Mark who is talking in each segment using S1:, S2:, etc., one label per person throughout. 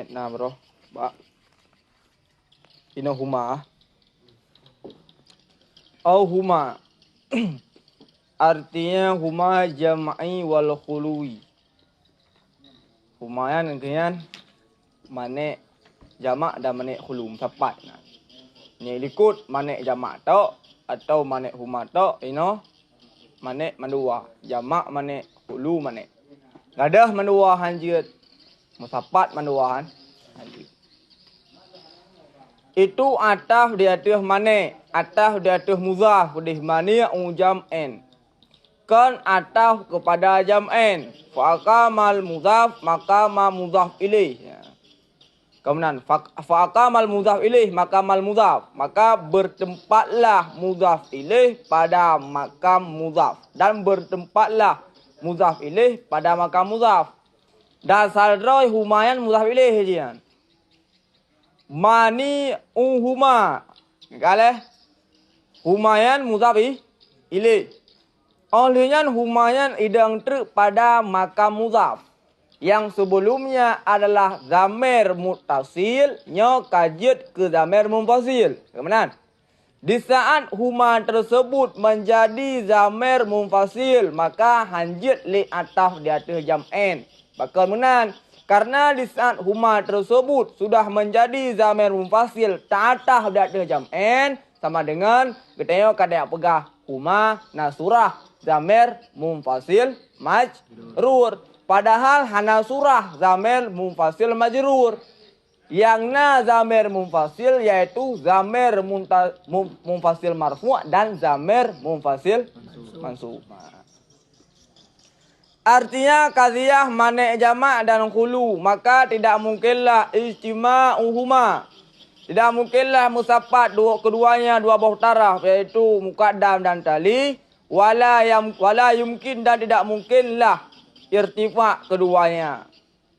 S1: Nah bro, Pak. Ino huma. Au huma. Artinya huma jam'i wal khului. Humayan artinya mane jamak dan mane khulu tepat. Nah. Ni likut mane jamak tok atau mane huma tok ino mane mandua. Jamak mane khulu mane. Gadah mandua hanjut. Musapat manduahan hanjut. Itu ataf di atas mane, ataf di atas mudhaf di mani ujam n. Kan ataf kepada jam n. Fa'aqamal mudhaf maka ma mudhaf ilaih. Kemudian fa'aqamal mudhaf ilaih maka mal mudhaf, maka bertempatlah mudhaf ilaih pada makam mudhaf dan bertempatlah mudhaf ilaih pada makam mudhaf. Dasar roy humayan mudhaf ilaih jian. Mani huma. Kale humayan mudhaf ilaih. Olehnya humayan idang ter pada makam mudhaf. Yang sebelumnya adalah zamir muttasil nya kajit ke zamir munfasil. Kemudian di saat huma tersebut menjadi zamir munfasil maka hanjit li ataf di atas jam n. Kemudian karena di saat huma tersebut sudah menjadi zamir munfasil ta'atah di atas jam n sama dengan kita kada pegah huma nasurah zamir munfasil majrur. Padahal hana surah zamir munfasil majrur. Yang na zamir munfasil yaitu zamir munfasil marfu' dan zamir munfasil mansub. Artinya qadhiyah mane jamak dan khulu, maka tidak mungkinlah ijtima'uhuma. Tidak mungkinlah musapat keduanya dua buah taraf yaitu muqaddam dan tali, wala yumkin dan tidak mungkinlah irtifa keduanya.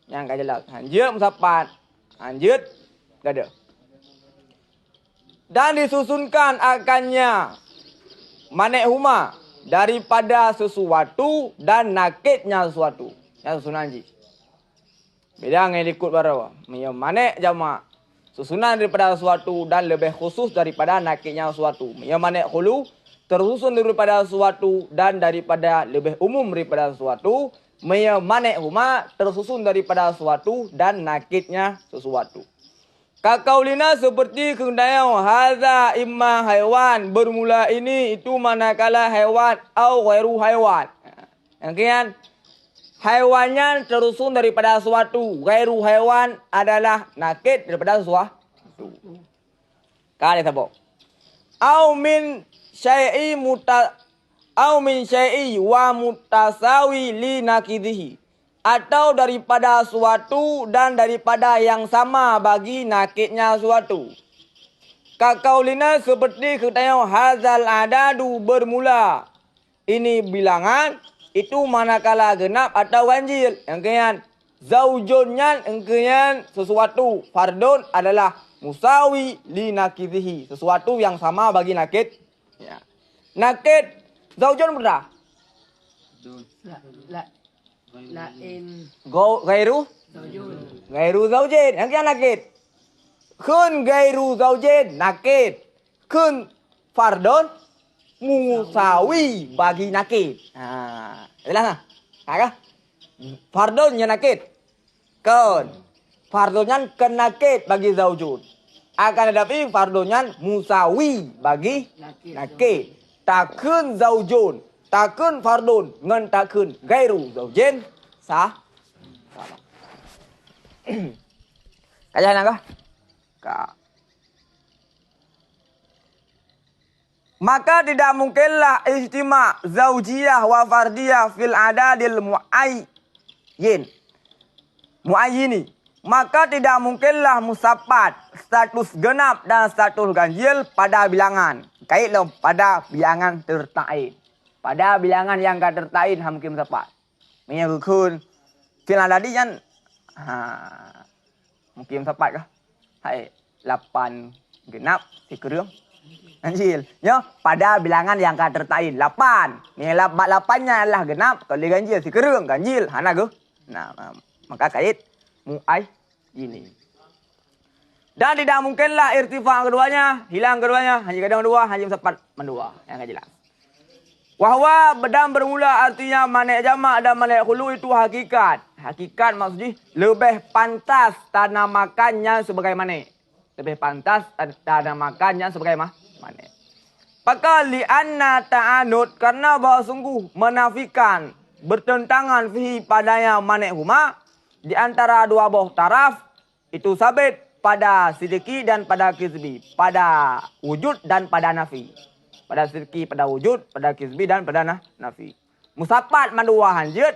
S1: Yang enggak jelas. Hanjut musapat. Hanjut enggak ada. Dan disusunkan akannya mane huma daripada sesuatu dan nakitnya sesuatu. Yang susunan ji. Beda dengan ikut barawa. Mane jamak. Susunan daripada sesuatu dan lebih khusus daripada nakitnya sesuatu. Mane khulu tersusun daripada sesuatu dan daripada lebih umum daripada sesuatu. Mane huma tersusun daripada sesuatu dan nakitnya sesuatu. Kakaulina seperti kehendaknya hadza imma haiwan, bermula ini itu manakala haiwan atau ghairu haiwan. Yang kian haiwannya tersusun daripada sesuatu, ghairu haiwan adalah nakit daripada sesuatu. Kali sabok. Au min syai'i au min syai'i wa mutasawi li nakidhihi, atau daripada suatu dan daripada yang sama bagi nakitnya suatu. Kakaulina seperti katanya hazal adadu, bermula ini bilangan itu manakala genap atau ganjil. Engkean zaujunnya engkean sesuatu, fardun adalah musawi li nakidhihi, sesuatu yang sama bagi nakit. Ya. Nakit zaujun berapa?
S2: Lain
S1: Gairu zaujin. Yang kian nakit. Kun gairu zaujin nakit. Kun fardun musawi bagi nakit. Jelas tak? Kah? Fardunnya nakit. Kun fardunnya ken nakit bagi zaujun. Akan tetapi fardunnya musawi bagi nakit. Takun zaujun, takun fardun, ngan takun gairu zaujin sah. Kaya nak kah? Maka tidak mungkinlah ijtima' zaujiyah wa fardiyah fil adadil muayyini. Maka tidak mungkinlah musapat status genap dan status ganjil pada bilangan. Kaitlah pada bilangan tertain. Pada bilangan yang tak tertain mungkin musapat. Menyebutkan fil adadi kan mungkin musapat kah? Hai 8 genap dikurung ganjil. Ya, pada bilangan yang tak tertain 8. Ni 8-nya adalah genap, kalau ganjil dikurung ganjil. Hana ke? Nah, maka kait muai ini. Dan tidak mungkinlah irtifa keduanya, hilang keduanya, hanya kadang mendua, hanya sempat mendua. Yang akan jelas. Wahwa dan bermula artinya manik jamak dan manik khulu itu hakikat. Hakikat maksudnya lebih pantas tanamakannya sebagai manik. Lebih pantas tanamakannya sebagai manik. Maka li'anna ta'anud karena bahawa sungguh menafikan bertentangan fihi padanya manik huma di antara dua buah taraf itu sabit pada sidiki dan pada kizbi, pada wujud dan pada nafi. Pada sidiki, pada wujud, pada kizbi dan pada nafi. Musapat mandua hanjut,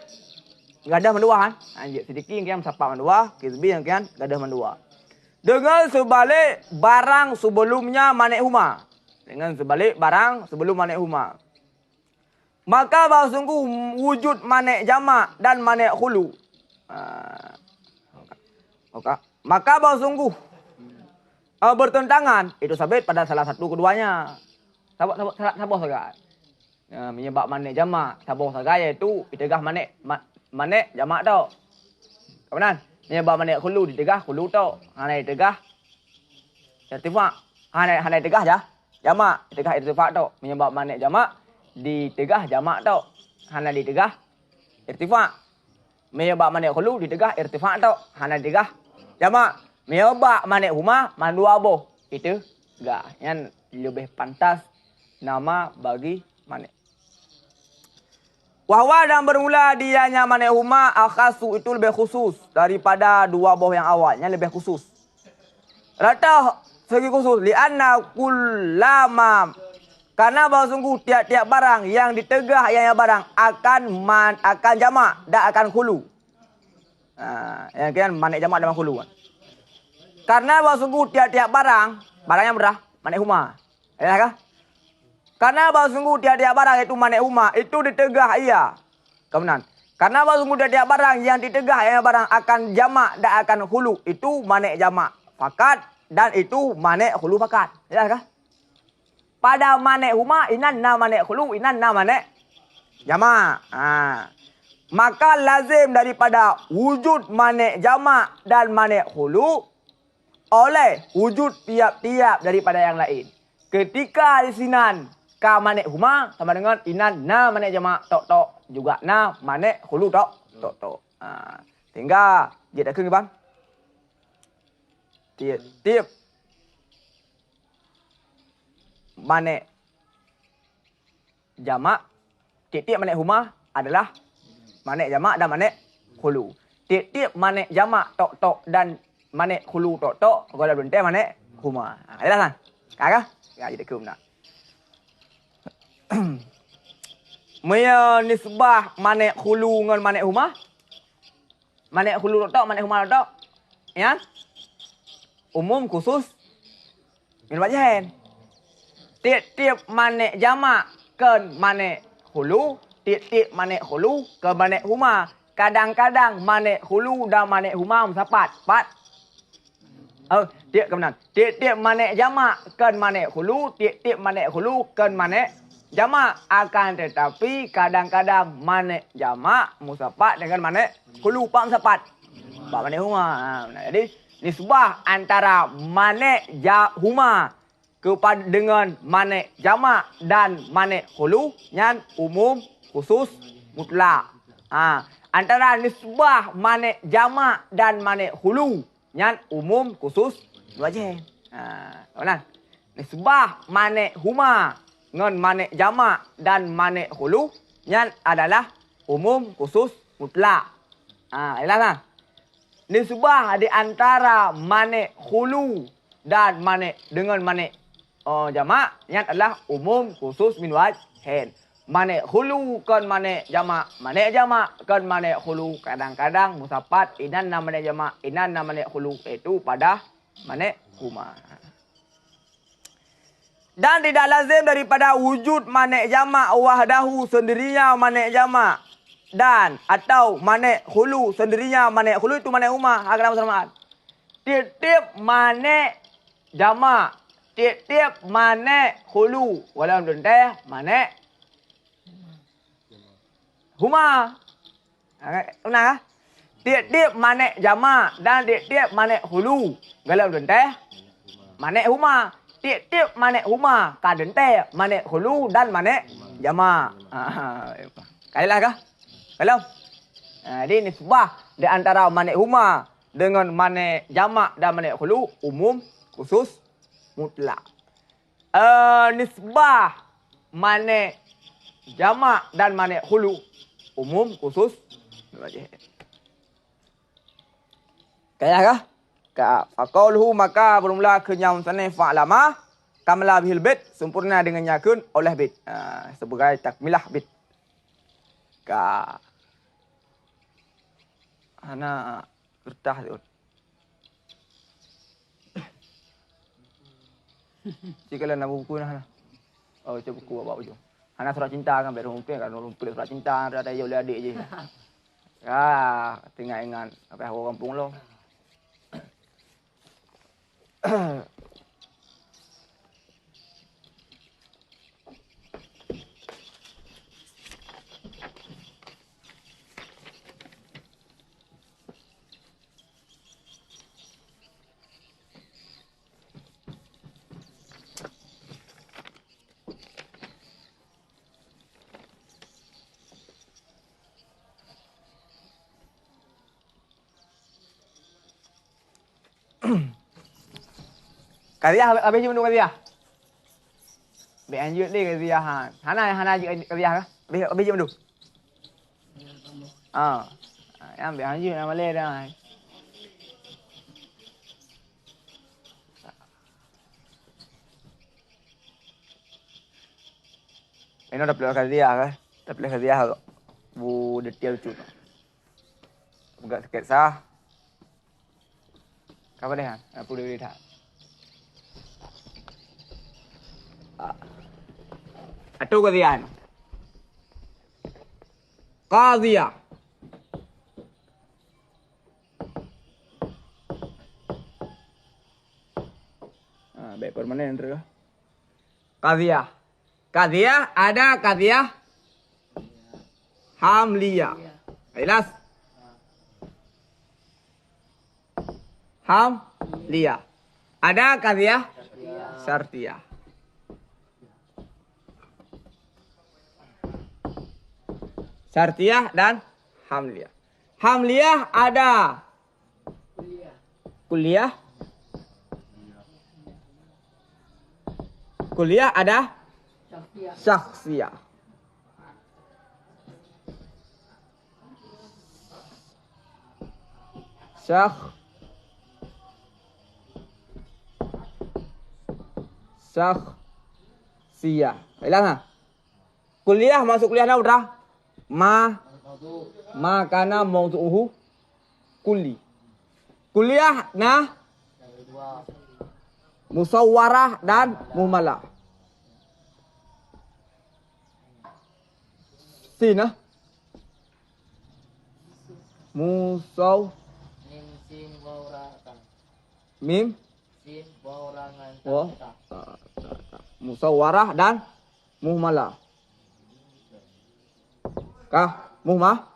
S1: gadah mandua hanjut. Sidiki yang kian musapat mandua, kizbi yang kian gadah mandua. Dengan sebalik barang sebelumnya manik huma. Dengan sebalik barang sebelum manik huma. Maka bahawa sungguh wujud manik jamak dan manik khulu. Maka bahawa sungguh bertentangan itu sabit pada salah satu keduanya. Sabar saja. Menyebab manik jamak, sabar saja iaitu ditegah manik jamak tau. Kapan? Menyebab manik khulu ditegah khulu tau. Hana ditegah irtifak. Hana ditegah ya. Jamak ditegah irtifak tau. Menyebab manik jamak ditegah jamak tau. Hana ditegah irtifak. Menyebab manik khulu ditegah irtifak tau. Hana ditegah jamak. Menyebab manik huma mandua boh. Itu enggak yang lebih pantas nama bagi manik. Wahwa dan bermula dianya manik huma akhasu itu lebih khusus daripada dua buah yang awalnya lebih khusus. Rata segi khusus li'anna kullama karena bahawa sungguh tiap-tiap barang yang ditegah yang barang akan jamak dan akan khulu. Yang kan manik jamak dan khulu. Karena bahawa sungguh tiap-tiap barang yang berah manik huma. Ya kah? Karena bahawa sungguh tiap-tiap barang itu manik huma itu ditegah ia. Kemudian karena bahawa sungguh tiap-tiap barang yang ditegah yang barang akan jamak dan akan khulu itu manik jamak fakat dan itu manik khulu fakat. Ya kah? Pada manik huma inanna manik khulu inanna manik jamak. Maka lazim daripada wujud manik jamak dan manik khulu oleh wujud tiap-tiap daripada yang lain. Ketika di sinan ka manik huma sama dengan inan na manik jamak tok juga na manik khulu tok. Sehingga dia tak kena bang. Tiap manik jamak tiap-tiap manik huma adalah manik jamak dan manik khulu. Tiap-tiap manik jamak tok dan manik khulu tok kalau bentai manik huma. Adalah kan? Kakak? Ya jadi kumna. Maya nisbah manik khulu dengan manik huma. Manik khulu tok, manik huma tok. Ya? Umum khusus min wajhain. Tiap-tiap manik jamak ke manik khulu, tiap-tiap manik khulu ke manik huma. Kadang-kadang manik khulu dan manik huma musapat. Tiap kebenaran. Tiap-tiap manik jamak ke manik khulu, tiap-tiap manik khulu ke manik jamak. Akan tetapi kadang-kadang manik jamak musapat dengan manik khulu pak musapat. Pak manik huma. Jadi nisbah antara manik huma kepada dengan manik jamak dan manik khulu yang umum khusus mutlak. Antara nisbah manik jamak dan manik khulu yang umum khusus wajib. Nah, nisbah manik huma dengan manik jamak dan manik khulu yang adalah umum khusus mutlak. Ialah nisbah di antara manik khulu dan manik dengan manik jamak yang adalah umum khusus min wajhain. Manik khulu kan manik jamak kan manik khulu. Kadang-kadang musapat inan na manik jamak, inan na manik khulu itu pada manik huma. Dan tidak lazim daripada wujud manik jamak wahdahu sendirinya manik jamak dan atau manik khulu sendirinya manik khulu itu manik huma. Agak sama. Tiap-tiap manik jamak, tiap-tiap manik khulu walau bentai manik huma. Benar kah? Tiap-tiap manek jamak dan tiap-tiap manek hulu. Galau denteh. Manek huma. Tiap-tiap manek huma. Ka denteh. Manek hulu dan manek jamak. Kalilah kah? Kalau? Ini nisbah di antara manek huma dengan manek jamak dan manek hulu. Umum, khusus, mutlak. Nisbah manek jamak dan manek hulu. Umum, khusus, wajib. Kaya kah? Faqauluhu maka bermula kenyam sana fa'lama kamla bihil bait sempurna dengan nyakun oleh bait. Sebagai takmilah bait. Ka ana kertas tu. Jika nak buku nah. Oh, coba buku bawa ujung. Ana surat cinta kan baru mungkin kan lupa surat cinta ada yo oleh adik je. Tinggal ingat apa orang kampung lo. Kariah habis je menurut kariah. Be anjut ni kariah han. Hana je kariah ke? Habis je menurut. Yang be anjut nama le dah. Ini dah pelak kariah ke? Dah pelak kariah ke? Bu detail tu. Enggak sikit sah. Kapan dah? Apa dia dah? Atau kalian qadhiyah baik permanen terus qadhiyah ada qadhiyah hamliyah jelas hamliyah ada qadhiyah syartiyah. Syartiyah dan hamliyah. Hamliyah ada kuliah. Kuliah ada syakhsiyah. Syakhsiyah. Baiklah. Kuliah masuk kuliah dah udah. Ma kana mawdu'uhu kulli. Kuliah nah musawwarah dan muhmalah. Sinah mim sin musawwarah dan muhmalah. Kah? Muhmah?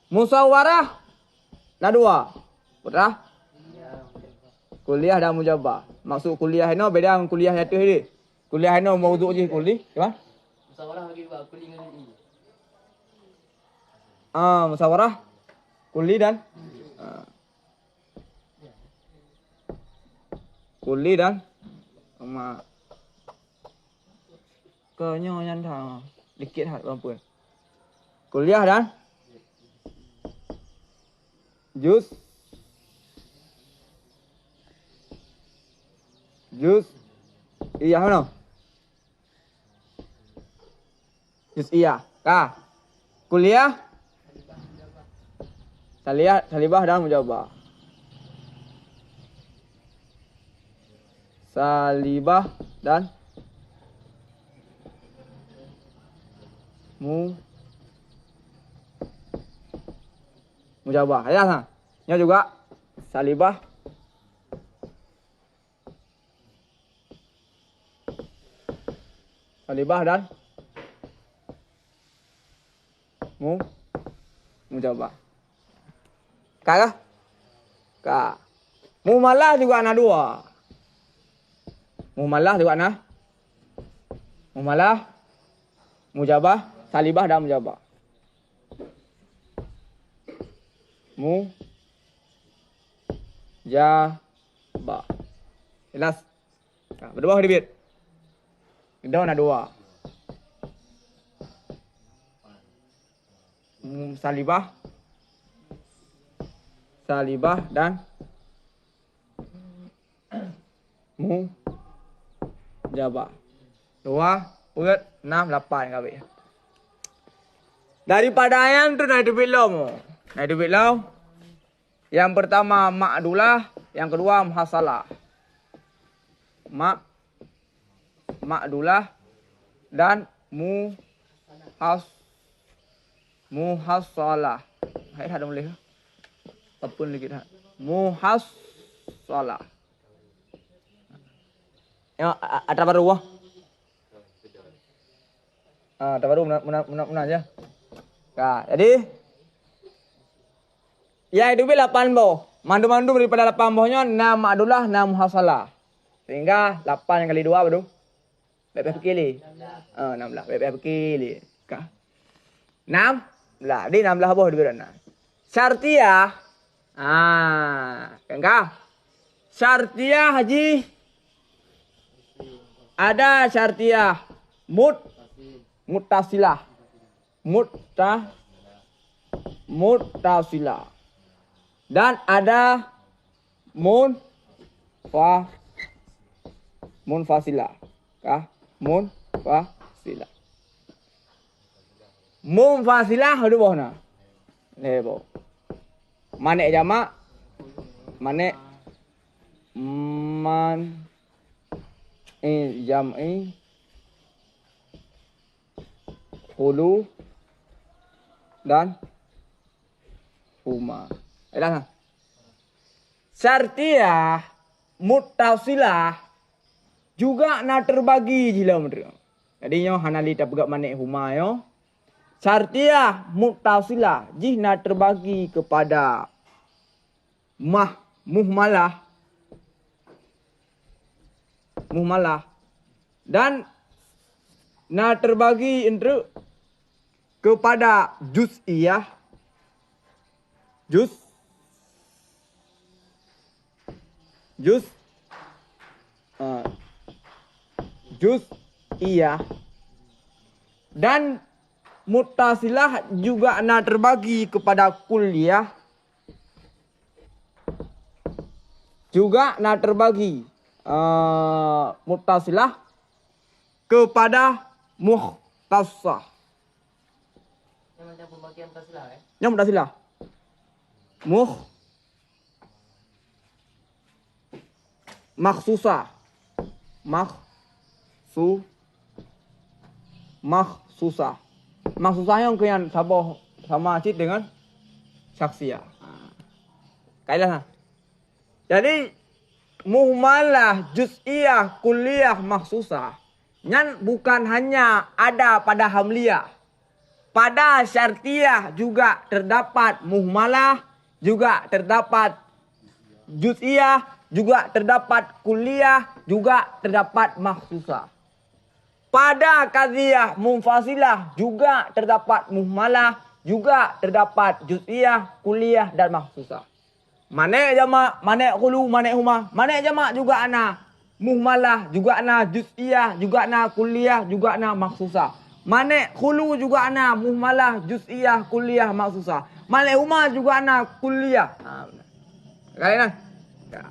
S1: Musyawarah. Nah dua. Betul? Kuliah dan mujabah. Maksud kuliah ini beda dengan kuliah nyata ni. Kuliah ini mawdu' je kuliah. Kan?
S2: Musyawarah bagi dua, kuli dengan kuli.
S1: Musyawarah. Kuli dan kuli dan kenyonya dah. Dikit hat berapa? Kuliah dan juz iya mana? Juz iya. Kah? Kuliah salibah dan mujabah. Salibah dan mujabah. Ya kan? Nya juga salibah dan mujabah. Kah? Kah. Muhmalah juga ana dua. Muhmalah juga ana. Muhmalah, mujabah, salibah dan mujabah. Mujabah. Jelas? Nah, berdua dibit. Kita ada dua. Salibah. Salibah dan mujabah. 2, 4, 6, 8 kali. Daripada ayam tu naik debit low. Naik debit low. Yang pertama ma'dulah, yang kedua muhasalah. Ma'dulah dan muhasalah. Hai ada boleh. Apun lagi dah. Muhasalah. Ya, ada baru wah. Ada baru mana aja. Nah, jadi ya itu 8 boh. Mandu-mandu daripada 8 bohnya 6 ma'dulah, 6 muhasalah. Sehingga 8 kali 2 baru. Bebek kili. 16. Bebek kili. Kah? 6 lah. Di 16 boh di berana. Syartiyah. Kan kah? Syartiyah haji. Ada syartiyah muttasilah. Muttasilah. Dan ada munfasilah. Kah? Munfasilah. Munfasilah ada bohna. Lebo. Manek jamak. Manek jam'i hulu dan huma. Elah. Syartiyah muttasilah juga na terbagi jila mereka. Jadi nyo hanali tak pegak manik huma yo. Syartiyah muttasilah jih na terbagi kepada muhmalah dan na terbagi entre kepada juz'iyah juz'iyah dan muttasilah juga na terbagi kepada kulliyah juga na terbagi muttasilah kepada mukhtassah.
S2: Yang macam pembagian muttasilah
S1: Yang muttasilah. Makhsusah. Makhsusah yang kian sabah sama cit dengan syaksiyah. Kailah. Jadi muhmalah, juz'iyah, kulliyah, makhsusah. Nyan bukan hanya ada pada hamliyah. Pada syartiyah juga terdapat muhmalah, juga terdapat juz'iyah, juga terdapat kulliyah, juga terdapat makhsusah. Pada qadhiyah munfasilah juga terdapat muhmalah, juga terdapat juz'iyah, kulliyah dan makhsusah. Manek jamak, manek hulu, manek huma. Manek jamak juga ana muhmalah, juga ana juz'iyah, juga ana kulliyah, juga ana makhsusah. Manek hulu juga ana muhmalah, juz'iyah, kulliyah, makhsusah. Manek huma juga ana kulliyah. Kalian ya.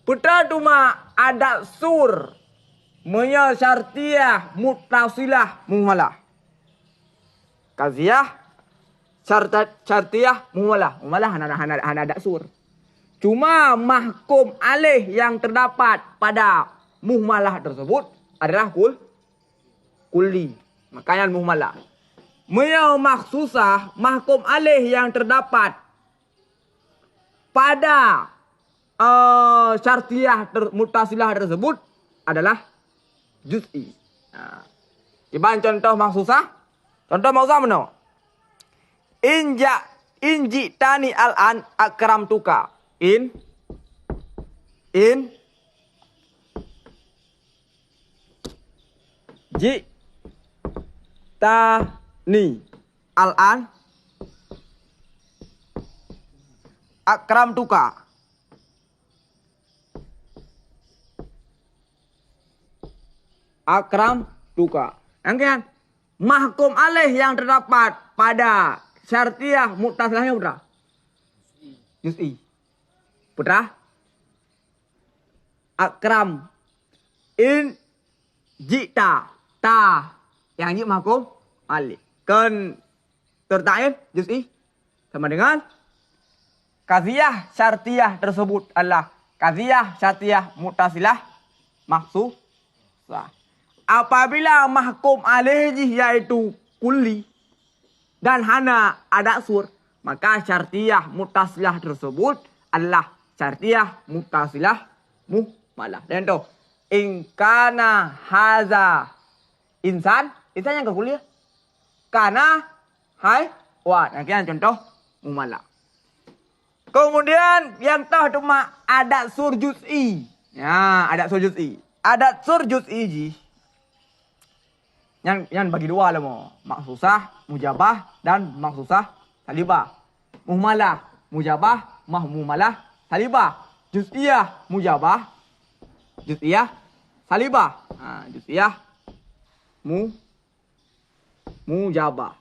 S1: Putra tuma ada sur menya syartiyah muttasilah muhmalah. Qadhiyah syartiyah muhmalah hana ada sur. Cuma mahkum alih yang terdapat pada muhmalah tersebut adalah kulli. Makanya muhmalah. Maya makhsusah mahkum alih yang terdapat pada syartiyah muttasilah tersebut adalah juz'i. Coba contoh makhsusah. Contoh makhsusah mana? Inja In jitani al-an akramtuka. In jitani al-an akramtuka. Akramtuka. Yang kan? Mahkum alaih yang terdapat pada syartiyah muttasilahnya putra. Juz'i. Putra. Akram. In jita. Ta. Yang ini mahkum alaih. Kan tertaib juz'i. Sama dengan qadhiyah syartiyah tersebut adalah qadhiyah syartiyah muttasilah makhsusah. Apabila mahkum alaihi yaitu kulli dan hana ada sur, maka syartiyah muttasilah tersebut adalah syartiyah muttasilah muhmalah. Dan tu in kana haza insan yang ke kuliah kana haiwan. Yang contoh muhmalah. Kemudian yang tahu cuma ada sur juz'i. Ya, ada sur juz'i. Ada sur juz'i ji. Yang bagi dua lah mo. Maksusah, mujabah dan maksusah salibah. Muhmalah, mujabah, muhmalah, salibah. Juz'iyah, mujabah, juz'iyah, salibah. Juz'iyah, mujabah.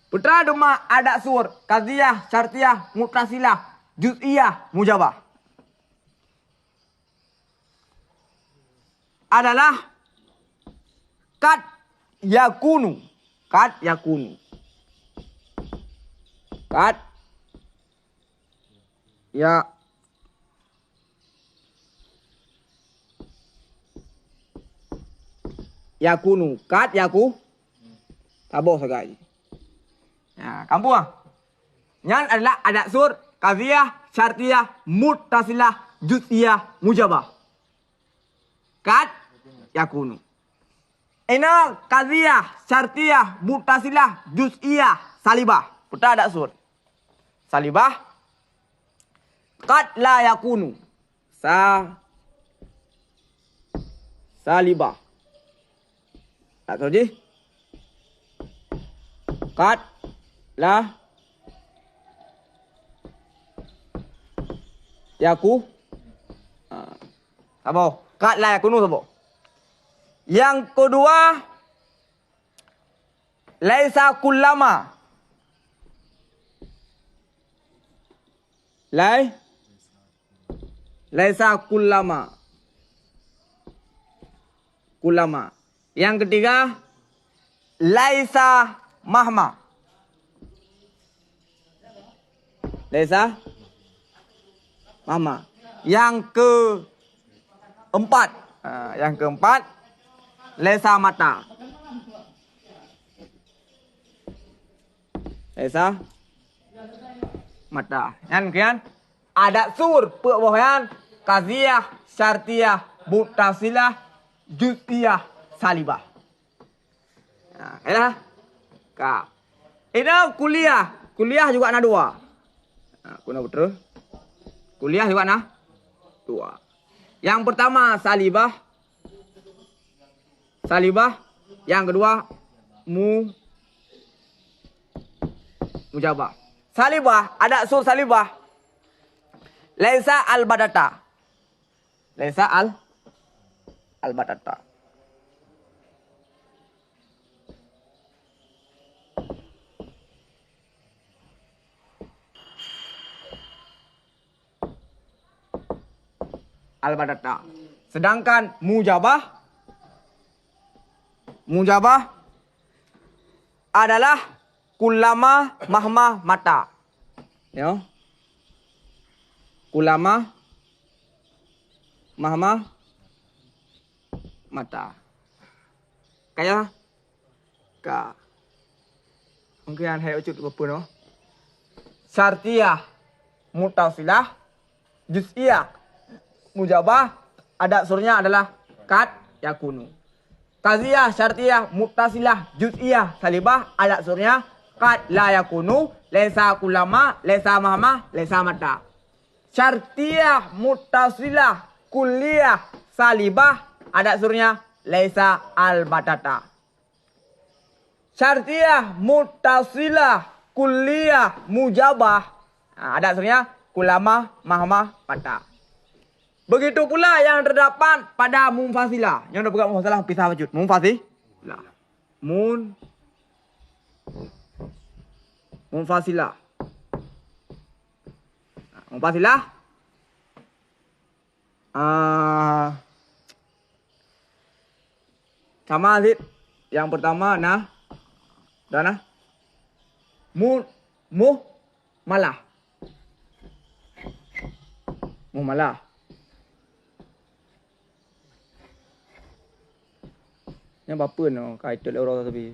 S1: Putra cuma ada sur, qadhiyah, syartiyah, muttasilah, juz'iyah, mujabah. Adalah kad yakunu. Kad yakunu. Kad ya yakunu. Kad yaku. Taboh sekali. Ya, kampung ah. Yang adalah ada sur, qadhiyah, syartiyah, muttasilah, juz'iyah, mujabah. Kad yakunu. Ina qadhiyah, syartiyah, muttasilah, juz'iyah, salibah. Putra ada sur. Salibah. Qad la yakunu. Salibah. Tak tahu je. Qad la yaku. Apa? Qad la yakunu apa? Yang kedua, laisa kullama. Laisa kullama. Kullama. Yang ketiga, laisa mahma. Laisa mahma. Yang keempat, laisa mata. Laisa mata. Yang kemudian ada sur pewahan qadhiyah, syartiyah, muttasilah, juz'iyah, salibah. Nah, ka. Ini kuliah juga ada dua. Kuna betul. Kuliah juga ada dua. Yang pertama salibah. Yang kedua mujabah. Salibah, ada sur salibah. Laisa al-badata. Laisa al-badata. Al-badata. Sedangkan mujabah adalah kullama mahma mata. Ya. Kullama mahma mata. Kayak ka. Mungkin hai ucut apa no? Syartiyah, muttasilah, juz'iyah, mujabah, ada surnya adalah kad yakunu. Qadhiyah, syartiyah, muttasilah, juz'iyah, salibah, ada surnya Qad la yakunu, laisa kulama, laisa mahma, laisa mata. Syartiyah, muttasilah, kulliyah, salibah, ada surnya laisa al-batata. Syartiyah, muttasilah, kulliyah, mujabah, ada surnya kulama, mahma, mata. Begitu pula yang terdapat pada munfasilah. Yang dah pegang munfasilah pisah wujud. Munfasilah. Munfasilah. Munfasilah. Sama Zid. Yang pertama nah. Dah nah. Malah. Malah. Yang apa no kaitul orang tapi.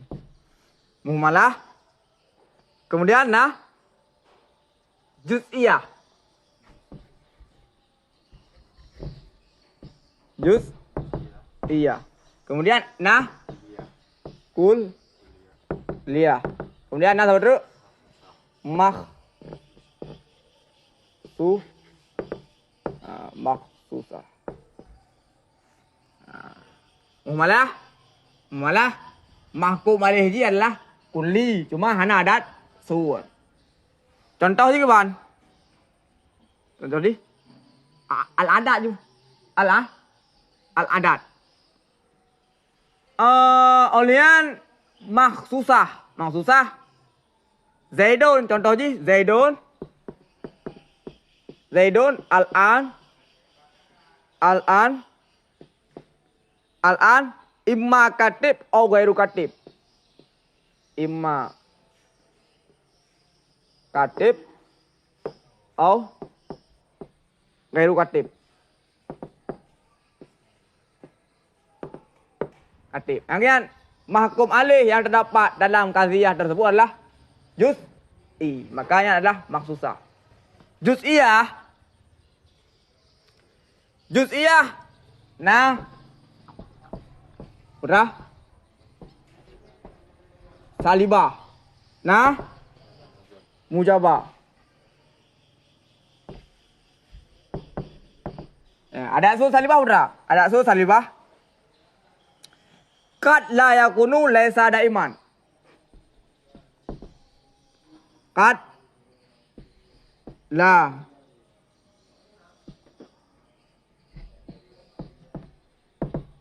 S1: Malah. Kemudian nah. Juz'iyah. Juz'iyah. Kemudian nah. Kulliyah. Kemudian nah sama terus. Maksusah. Malah mahkum alaihi adalah kulli, cuma hana adat suwar. Contoh je kawan. Contoh di al-adat je. Al-adat. Olian maksusah. Zaidun, contoh je Zaidun al-an imma katib atau gairu katib. Imma katib atau gairu katib. Kemudian mahkum alih yang terdapat dalam qadhiyah tersebut adalah juz'i. Makanya adalah maksusah. Juz'iyah. Nah. Udah. Salibah. Nah. Mujabah. Ada usul salibah udah. Ada usul salibah. Qad la yakunu laisa daiman. Qad la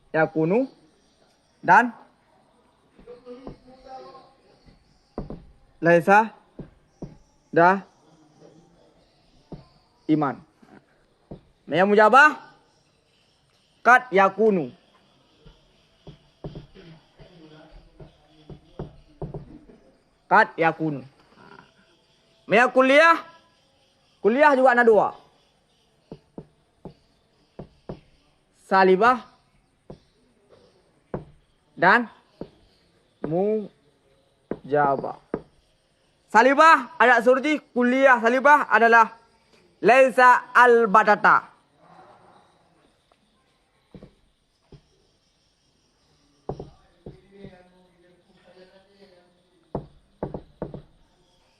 S1: yakunu dan laisa dah iman. Yang mujabah qad yakunu. Qad yakunu. Yang kuliah juga ada dua. Salibah dan mujabah. Salibah ada surji, kuliah salibah adalah laisa al-batata.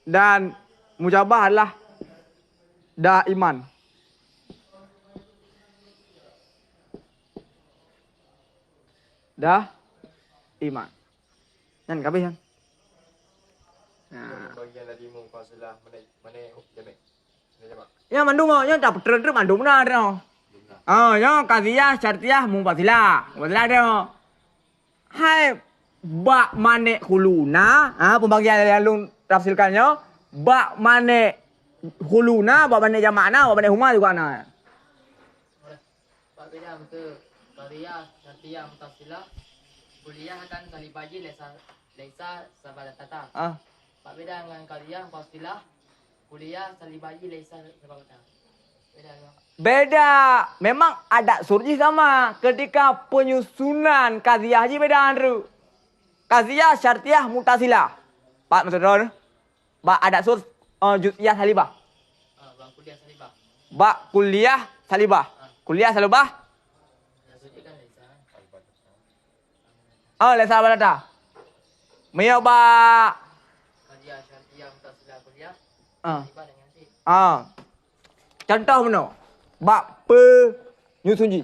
S1: Dan mujabah adalah daiman. Iman. Kan kabeh kan? Nah,
S3: bagian tadi munfasilah mana jamak.
S1: Ya mandum nya tak betul tu mandum na dah. Ya qadhiyah syartiyah munfasilah. Munfasilah dah. Hai ba mane huluna, pembagian yang lu tafsirkannya ba mane huluna, ba mane jamakna, ba mane huma juga ana.
S2: Pak beda ke qadhiyah syartiyah mutasilah. Kuliah kan salibaji laisa sabadatata. Pak beda dengan qadhiyah mutasilah. Kuliah salibaji laisa sabadatata.
S1: Beda. Memang ada surji sama. Ketika penyusunan qadhiyah haji beda andru. Qadhiyah syartiyah mutasilah. Pak maksud ron. Ba ada sur juz'iyah salibah.
S2: Ba kuliah salibah.
S1: Ba kuliah salibah. Kuliah salibah. Laisa balata. Maya ba Ah.
S2: Salibah dengan Zid.
S1: Contoh mana? Bak pe nyusun ji.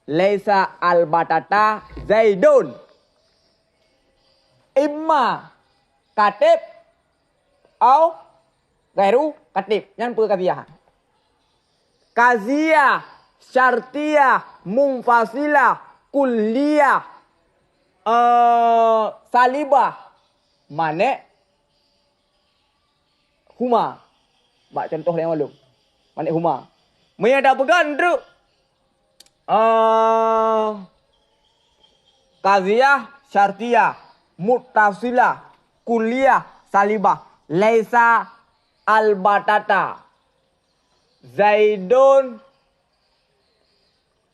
S1: Laisa al-batata Zaidun. Imma katib au gairu katib. Yang pe kaziyah. Kaziyah, syartiyah, munfasilah, kulliyah, salibah, manek, huma. Bak contoh yang malu. Manek huma. Mereka dah pegang tu. Kaziyah, syartiyah, muttasilah, kulliyah, salibah. Laisa al-batata Zaidun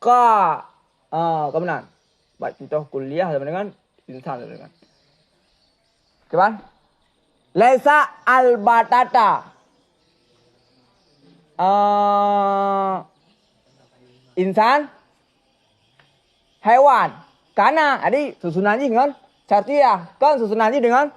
S1: ka kebenaran. Baik contoh kuliah sama dengan insan sama dengan. Kawan? Laisa al-batata insan hewan. Karena adik susunan ji dengan syartiyah. Kan susunan ji dengan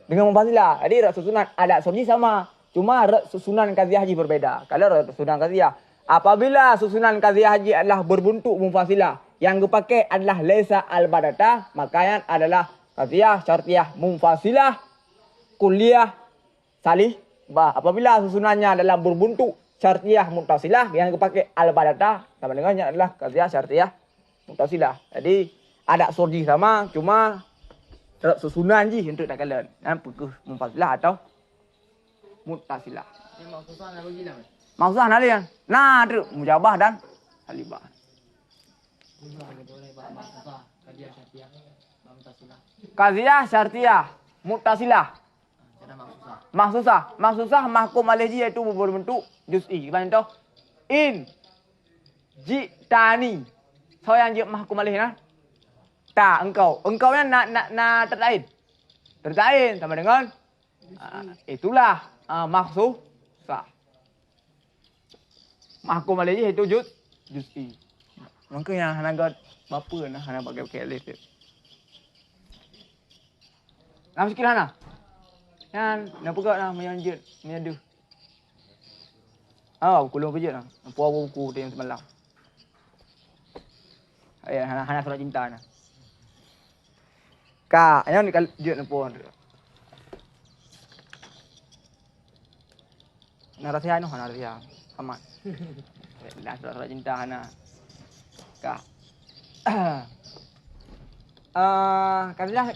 S1: munfasilah. Adik susunan ada sorji sama. Cuma susunan kaziyah haji berbeza. Kalau susunan kaziyah, apabila susunan kaziyah haji adalah berbentuk munfasilah, yang dipakai adalah laisa al-badata, maka yang adalah kaziyah, syartiyah, munfasilah, kulliyah, salibah. Apabila susunannya dalam berbentuk syartiyah, muttasilah, yang dipakai al-badata, sama dengannya adalah kaziyah, syartiyah, muttasilah. Jadi ada sorji sama, cuma susunan je untuk tak kalian. Apakah munfasilah atau muttasilah.
S2: Ini maksudnya nak bagi lah.
S1: Maksudnya nak lihat. Nah, tu mujabah dan salibah.
S2: Maksudnya kaziyah syartiyah, muttasilah.
S1: Kaziyah, syartiyah, muttasilah.
S2: Cara maksudnya.
S1: Maksudnya mahkum alaih iaitu berbentuk juz'i. Contoh in jitani. So yang je mahkum alaih nah. Tak engkau. Engkau yang nak terlain. Terlain sama dengan itulah maksud sah. Mahkum alaih itu juz'i. Makanya hanaga bapa nah hana pakai alif dia. Nam sikit hana. Yan nak pegak nah menyanjut ni ada. Kulung pejat nah. Puas buku dia yang semalam. Ayah hana surat cinta nah. Ka, yang ni kalau jut nampu. Narasihan tu, narasihan. Amat. Dah surat cinta hana. Ka. Katalah.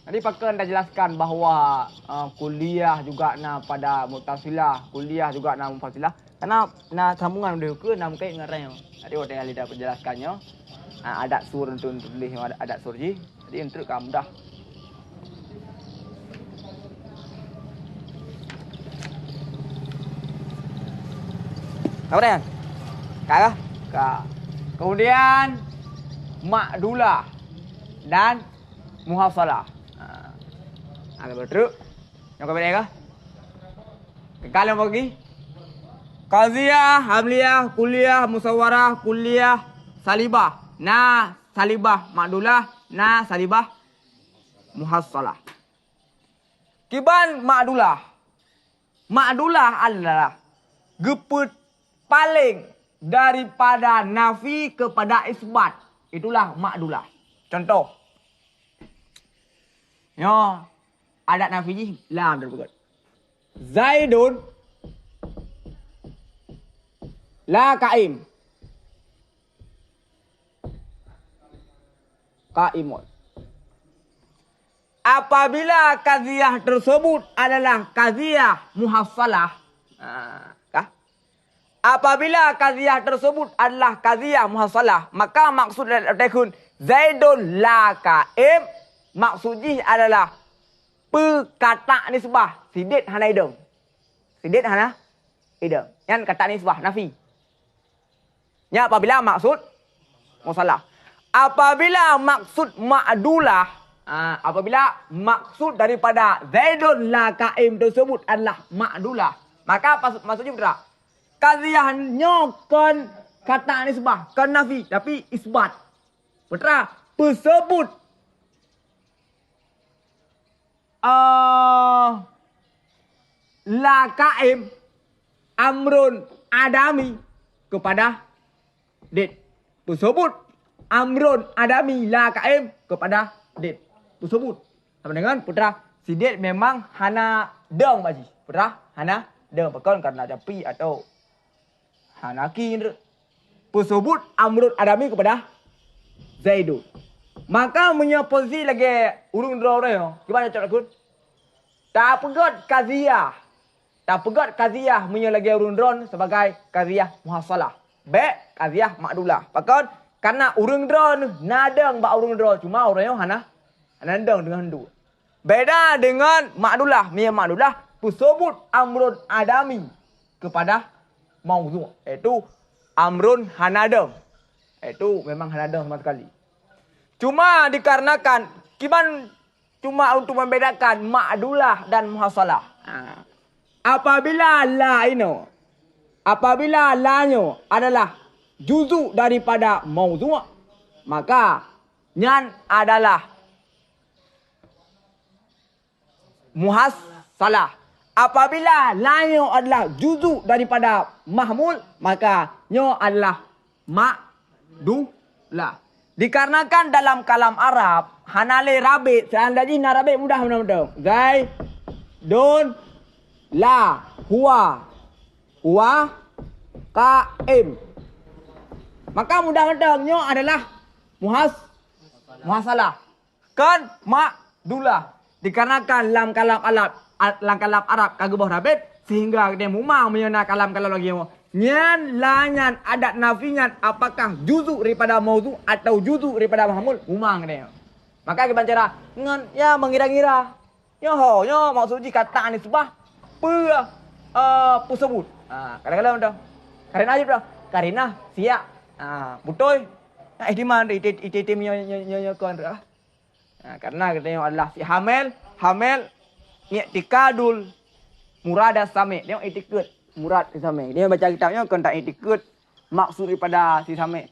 S1: Tadi Pakar dah jelaskan bahawa kuliah juga nak pada muttasilah, kuliah juga nak munfasilah. Karena nak sambungan dia ke nak kait dengan raya. Tadi orang yang dah penjelaskannya. Adat sur untuk tulis adat surji. Jadi untuk kamu dah. Apa dia? Kak? Kak. Kemudian makdulah dan muhasalah. Ada betul? Yang kau beri kah? Kalau bagi qadhiyah, hamliyah, kuliah, musawarah, kuliah, salibah. Nah, salibah makdulah, nah salibah muhassalah. Kiban makdulah. Makdulah adalah geput paling daripada nafi kepada isbat. Itulah makdulah. Contoh. Ya, adat nafi ji lam terbuka. Zaidun la qaim. Qaimun. Apabila qadhiyah tersebut adalah qadhiyah muhassalah. Apabila qadhiyah tersebut adalah qadhiyah muhassalah, maka maksud takun Zaidun la qaim, maksudnya adalah perkata nisbah sidit hana idam. Sidit hana idam. Yang kata nisbah nafi. Ya, apabila maksud muhassalah. Apabila maksud ma'dulah, apabila maksud daripada Zaidun la qaim tersebut adalah ma'dulah, maka maksudnya betul. Qadhiyah nyokan kata nisbah kan nafi tapi isbat. Betul? Tersebut la kaim amrun adami kepada dit. Tersebut amrun adami la kaim kepada dit. Tersebut. Sama dengan putra si dit memang hana deng baji. Putra hana deng pakon karena ada pi atau hana ki. Tersebut amrun adami kepada Zaidun. Maka punya posisi lagi urung draw dia. Gimana cara kun? Tak pegat kaziyah. Tak pegat kaziyah punya lagi urung draw sebagai kaziyah muhasalah. Baik kaziyah makdulah. Pakon karena urung draw nadang ba urung draw cuma orangnya hana deng dengan hendu. Beda dengan makdulah. Punya makdulah tersebut amrun adami kepada mauzu. Itu amrun hanadeng. Itu memang hanadeng sama sekali. Cuma dikarenakan kiban cuma untuk membedakan ma'dulah dan muhasalah. Apabila la-nya adalah juzu daripada mauzu', maka nyan adalah muhasalah. Apabila la-nya adalah juzu daripada mahmul, maka nyo adalah ma'dulah. Dikarenakan dalam kalam Arab, hanale rabit, seandainya nak rabit mudah benar-benar. Zaidun la huwa qaim. Maka mudah-mudahnya adalah muhasalah. Kan makdulah. Dikarenakan dalam kalam Arab kagak boh rabit sehingga dia mumang menyana kalam lagi. Nyan lanyan adat nafinya apakah juzu daripada mauzu atau juzu daripada mahmul umang dia. Maka kita cara ngan ya mengira-ngira. Yo maksud kata ni sebah pusebut. Kadang-kadang dah. Karena aja dah. Karena siap. Betul. Di mana itu nyo kon dah. Karena kita adalah si hamil i'tikadul murada sami. Dia i'tikad murad si sami. Dia baca kitabnya kan tak i'tikad maksud daripada si sami.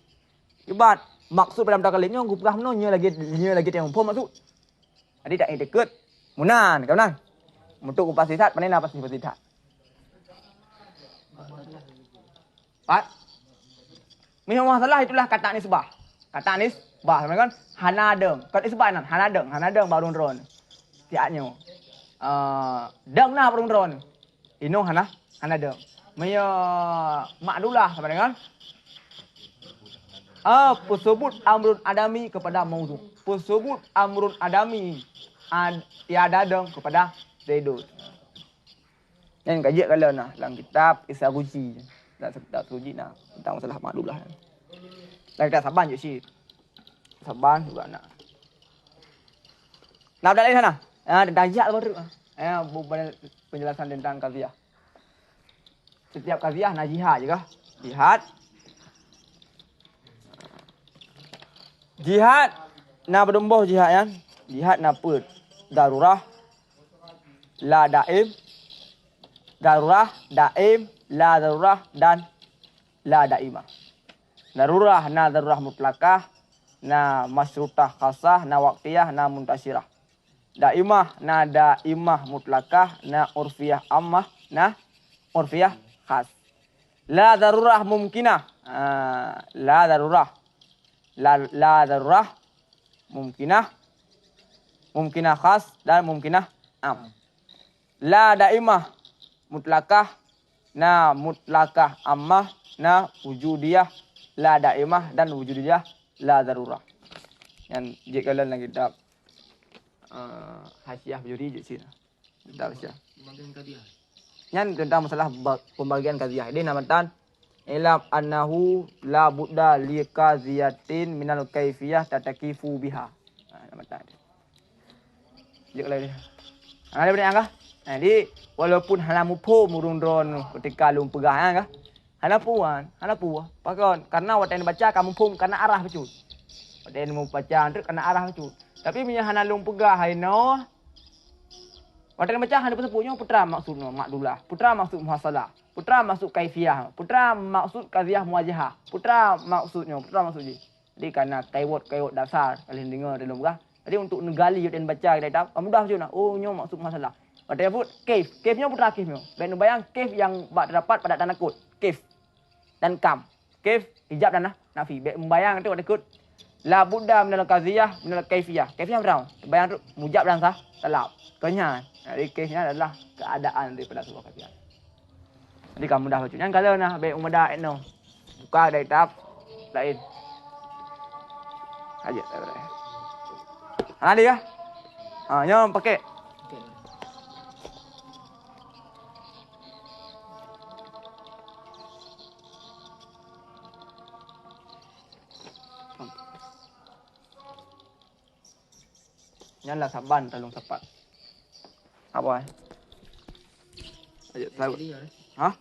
S1: Ibarat maksud pada kalinya gupah menonyo lagi tengok pun maksud. Jadi tak i'tikad munan kawan. Untuk kupas sisat panen apa sih sisat? Pak. Memang masalah itulah kata nisbah. Kata nisbah kan hanadeng. Kata nisbah nan hanadeng baru ron. Tiaknya. Deng nah baru ron. Ino hanadeng. Maya makdulah sama dengan tersebut amrun adami kepada mauzu. Tersebut amrun adami tiada deng kepada Zaidun. Yang kaji kalau nah dalam kitab Isaguji. Tak suji nah tentang masalah makdulah. Dan kita saban je sih. Saban juga nak. Nah, dah lain sana. Tentang jihad baru. Penjelasan tentang kaziah. Setiap kaziah nak jihad juga. Jihad na berdomboh jihad kan. Jihad na apa? Darurah la daim. Darurah daim, la darurah dan la daimah. Darurah na darurah mutlakah, na masyrutah khasah, na waqtiyah, na muntasirah. Daimah na daimah mutlakah, na urfiyah ammah, na urfiyah khas. La darurah mumkinah. La darurah. La darurah mumkinah. Mumkinah khas dan mumkinah am. La daimah mutlakah, na mutlakah ammah, na wujudiyah la daimah dan wujudiyah la darurah. Yang jika kalian lagi kitab Hasyiah Bujuri je sini. Kitab Hasyiah. Yang tentang masalah pembagian kaziah. Ini namatan ilam annahu la budda li kaziyatin minal kaifiyah tatakifu biha. Namatan. Jika kalian ada benda angkah? Jadi walaupun halamu po murung drone ketika lum pegah kan? Halapuan. Pakon karena waktu baca kamu pun karena arah betul. Waktu mau baca terus karena arah betul. Tapi punya hanalung pegah haino. Waktu baca hana punya putra maksudnya makdulah. Putra maksud muhasalah. Putra maksud kaifiyah. Putra maksud kaziah muwajahah. Putra maksudnya. Jadi karena kaiwat dasar kalian dengar dalam pegah. Jadi untuk negali dan baca kita tahu mudah je nak. Oh nyo maksud masalah. Ada pun cave. Cave-nya putra cave nyo. Ben bayang cave yang terdapat pada tanah kut. Cave dan kam. Cave hijab dan nafi. Ben bayang tu ada kut. La Buddha minal qadhiyah minal kaifiyah. Kaifiyah berapa? Bayang tu mujab dan sah telap. Kenya. Jadi cave-nya adalah keadaan daripada sebuah kaifiyah. Jadi kamu dah baca. Yang kalau nak baik umudah no. Buka dari tahap lain. Aja tak boleh. Ada ya? Nyom pakai.
S2: Okey.
S1: Nyala saban tolong sepat. Apa? Aja
S2: Jadi ya.
S1: Hah?